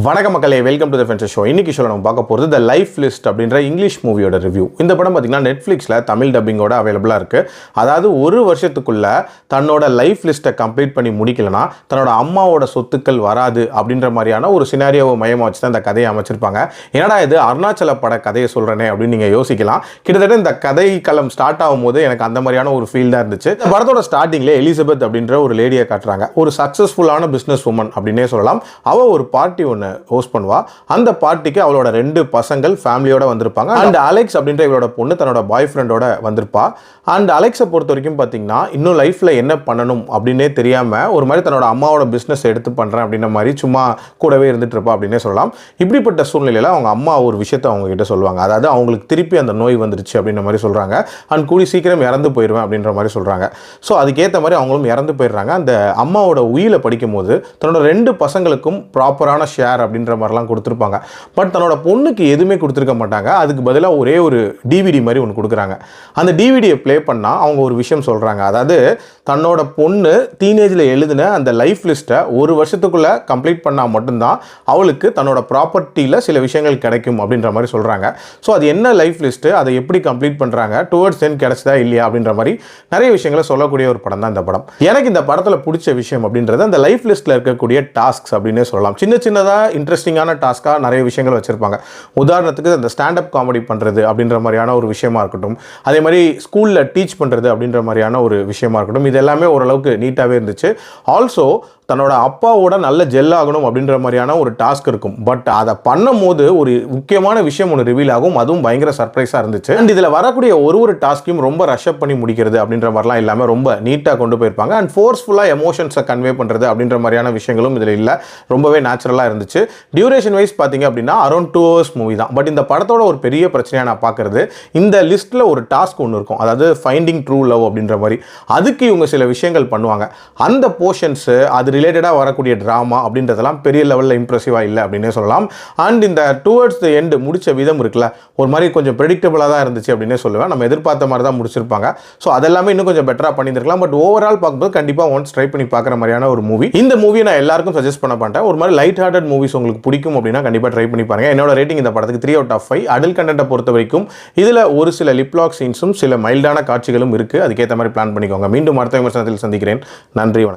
வணக்கம் மக்களே, welcome to the ஃபென்சர் show. இன்னைக்கு ஷோல நம்ம பார்க்க போகிறது த லைஃப் லிஸ்ட் அப்படின்ற இங்கிலீஷ் மூவியோட ரிவ்யூ. இந்த படம் பார்த்தீங்கன்னா நெட்ஃப்ளிக்ஸில் தமிழ் டப்பிங்கோட அவைலபிளாக இருக்குது. அதாவது ஒரு வருஷத்துக்குள்ள தன்னோட லைஃப் லிஸ்ட்டை கம்ப்ளீட் பண்ணி முடிக்கலனா தன்னோட அம்மாவோட சொத்துக்கள் வராது அப்படின்ற மாதிரியான ஒரு சினாரியோவை மையமாக வச்சு தான் இந்த கதையை அமைச்சிருப்பாங்க. ஏன்னா இது அருணாச்சல பட கதையை சொல்கிறேனே அப்படின்னு நீங்கள் யோசிக்கலாம். கிட்டத்தட்ட இந்த கதை களம் ஸ்டார்ட் ஆகும்போது எனக்கு அந்த மாதிரியான ஒரு ஃபீல் தான் இருந்துச்சு. இந்த படத்தோட ஸ்டார்டிங்கில் எலிசபெத் அப்படின்ற ஒரு லேடியை காட்டுறாங்க. ஒரு சக்ஸஸ்ஃபுல்லான பிஸ்னஸ் உமன் அப்படின்னே சொல்லலாம். அவள் ஒரு பார்ட்டி ஒன்று ஹோஸ்ட் பண்ணுவா. அந்த பார்ட்டிக்கு அவளோட 2 பசங்கள் ஃபேமிலியோட வந்திருப்பாங்க. அண்ட் அலெக்ஸ் அப்படின்ற இவளோட பொண்ணு தன்னோட பாய் ஃப்ரெண்டோட வந்திருப்பா. அண்ட் அலெக்ஸை பொறுத்த வரைக்கும் பார்த்தீங்கன்னா இன்னும் லைஃப்பில் என்ன பண்ணணும் அப்படின்னே தெரியாமல் ஒரு மாதிரி தன்னோட அம்மாவோட பிஸ்னஸ் எடுத்து பண்ணுறேன் அப்படின்ற மாதிரி சும்மா கூடவே இருந்துட்டு இருப்பா அப்படின்னே சொல்லலாம். இப்படிப்பட்ட சூழ்நிலையில் அவங்க அம்மா ஒரு விஷயத்தை அவங்க கிட்ட சொல்லுவாங்க. அதாவது அவங்களுக்கு திருப்பி அந்த நோய் வந்துருச்சு அப்படின்ற மாதிரி சொல்கிறாங்க. அண்ட் கூடி சீக்கிரம் இறந்து போயிடுவேன் அப்படின்ற மாதிரி சொல்கிறாங்க. ஸோ அதுக்கேற்ற மாதிரி அவங்களும் இறந்து போயிடுறாங்க. அந்த அம்மாவோட உயிரை படிக்கும் போது தன்னோட 2 பசங்களுக்கும் ப்ராப்பரான ஷேர் அப்படின்ற மாதிரிலாம் கொடுத்துருப்பாங்க. பட் தன்னோட பொண்ணுக்கு எதுவுமே கொடுத்துருக்க மாட்டாங்க. அதுக்கு பதிலாக ஒரே ஒரு டிவிடி மாதிரி ஒன்று கொடுக்குறாங்க. அந்த டிவிடியை ப்ளே பண்ணால் அவங்க ஒரு விஷயம் சொல்கிறாங்க. அதாவது தன்னோட பொண்ணு டீனேஜில் எழுதின அந்த லைஃப் லிஸ்ட்டை ஒரு வருஷத்துக்குள்ளே கம்ப்ளீட் பண்ணால் மட்டும்தான் அவளுக்கு தன்னோட ப்ராப்பர்ட்டியில் சில விஷயங்கள் கிடைக்கும் அப்படின்ற மாதிரி சொல்கிறாங்க. ஸோ அது என்ன லைஃப் லிஸ்ட்டு, அதை எப்படி கம்ப்ளீட் பண்ணுறாங்க, டுவர்ட்ஸ் எண்ட் கிடைச்சதா இல்லையா அப்படின்ற மாதிரி நிறைய விஷயங்களை சொல்லக்கூடிய ஒரு படம் தான் இந்த படம். எனக்கு இந்த படத்தில் பிடிச்ச விஷயம் அப்படின்றது அந்த லைஃப் லிஸ்ட்டில் இருக்கக்கூடிய டாஸ்க்ஸ் அப்படின்னே சொல்லலாம். சின்ன சின்னதாக இன்ட்ரெஸ்டிங்கான டாஸ்க்காக நிறைய விஷயங்கள் வச்சுருப்பாங்க. உதாரணத்துக்கு அந்த ஸ்டாண்டப் காமெடி பண்ணுறது அப்படின்ற மாதிரியான ஒரு விஷயமா இருக்கட்டும், அதே மாதிரி ஸ்கூலில் டீச் பண்ணுறது அப்படின்ற மாதிரியான ஒரு விஷயமா இருக்கட்டும், இது எல்லாமே ஓரளவுக்கு நீட்டாகவே இருந்துச்சு. ஆல்சோ தன்னோட அப்பாவோட நல்ல ஜெல் ஆகணும் அப்படின்ற மாதிரியான ஒரு டாஸ்க் இருக்கும். பட் அதை பண்ணும் போது ஒரு முக்கியமான விஷயம் ஒன்று ரிவீல் ஆகும். அதுவும் பயங்கர சர்ப்ரைஸாக இருந்துச்சு. அண்ட் இதில் வரக்கூடிய ஒரு டாஸ்க்கையும் ரொம்ப ரஷ்அப் பண்ணி முடிக்கிறது அப்படின்ற மாதிரிலாம் இல்லாமல் ரொம்ப நீட்டாக கொண்டு போயிருப்பாங்க. அண்ட் ஃபோர்ஸ்ஃபுல்லாக எமோஷன்ஸை கன்வே பண்ணுறது அப்படின்ற மாதிரியான விஷயங்களும் இதில் இல்லை. ரொம்பவே நேச்சுரலாக இருந்துச்சு. டியூரேஷன் வைஸ் பார்த்தீங்க அப்படின்னா அரௌண்ட் 2 hours மூவி தான். பட் இந்த படத்தோட ஒரு பெரிய பிரச்சனையாக நான் பார்க்குறது, இந்த லிஸ்ட்டில் ஒரு டாஸ்க் ஒன்று இருக்கும். அதாவது ஃபைண்டிங் ட்ரூ லவ் அப்படின்ற மாதிரி. அதுக்கு இவங்க சில விஷயங்கள் பண்ணுவாங்க. அந்த போர்ஷன்ஸு அது ரிலேட்டடாக வரக்கூடிய ட்ராமா அப்படின்றதெல்லாம் பெரிய லெவலில் இம்ப்ரெசிவாக இல்லை அப்படின்னே சொல்லலாம். அண்ட் இந்த டுவர்ட்ஸ் த எண்டு முடிச்ச விதம் இருக்குல்ல, ஒரு மாதிரி கொஞ்சம் ப்ரெடிக்டபிளாக தான் இருந்துச்சு அப்படின்னே சொல்லுவேன். நம்ம எதிர்பார்த்த மாதிரி தான் முடிச்சிருப்பாங்க. ஸோ அதெல்லாமே இன்னும் கொஞ்சம் பெட்டராக பண்ணியிருக்கலாம். பட் ஓவரால் பார்க்கும்போது கண்டிப்பாக ஒன்ஸ் ட்ரை பண்ணி பார்க்குற மாதிரியான ஒரு மூவி. இந்த மூவியை நான் எல்லாருக்கும் சஜஸ்ட் பண்ண மாட்டேன். ஒரு மாதிரி லைட் ஹார்ட்டட் மூவிஸ் உங்களுக்கு பிடிக்கும் அப்படின்னா கண்டிப்பாக ட்ரை பண்ணி பாருங்க. என்னோட ரேட்டிங் இந்த படத்துக்கு 3 out of 5. அடல்ட் கண்டென்ட்டை பொறுத்த வரைக்கும் இதில் ஒரு சில லிப்லாக் சீன்ஸும் சில மைல்டான காட்சிகளும் இருக்குது. அதுக்கேற்ற மாதிரி பிளான் பண்ணிக்கோங்க. மீண்டும் அடுத்த விமர்சனத்தில் சந்திக்கிறேன். நன்றி.